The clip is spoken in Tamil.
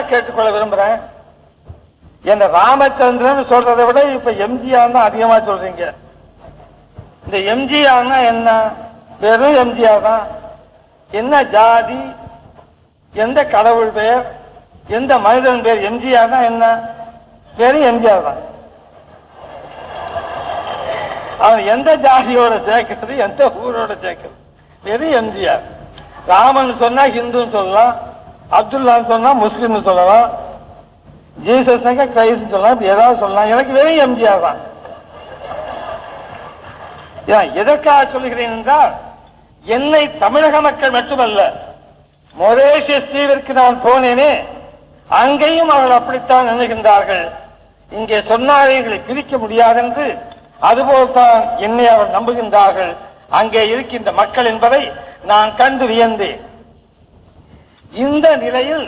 கேட்டுக்கொள்ள விரும்புறேன். என்ன ராமச்சந்திரன் சொல்றதை விட இப்ப எம்ஜிஆர் தான் அதிகமா சொல்றீங்க. இந்த எம்ஜிஆர்னா என்ன? வெறும் எம்ஜிஆர் தான். என்ன ஜாதி, எந்த கடவுள் பெயர், எந்த மனிதன் பெயர்? எம்ஜிஆர் தான் என்ன? வெறும் எம்ஜிஆர் தான். அவன் எந்த ஜாதியோட சேர்க்கிறது, எந்த ஊரோட சேர்க்கிறது? வெறும் எம்ஜிஆர். ராமன் சொன்னா ஹிந்துன்னு சொல்லலாம், அப்துல்லான்னு சொன்னா முஸ்லிம் சொல்லலாம், ஜீசஸ் கிரைஸ்ட் சொல்லலாம், ஏதாவது சொல்லலாம். எனக்கு வெறும் எம்ஜிஆர் தான். எதற்காக சொல்லுகிறேன் என்றால், என்னை தமிழக மக்கள் மட்டுமல்ல, மொரேஷியஸ் தீவிற்கு நான் போனேனே, அங்கேயும் அவர்கள் அப்படித்தான் எண்ணுகின்றார்கள். இங்கே சொன்னார்களை பிரிக்க முடியாது என்று அதுபோல்தான் என்னை அவர் நம்புகின்றார்கள். அங்கே இருக்கின்ற மக்கள் என்பதை நான் கண்டு வியந்தேன். இந்த நிலையில்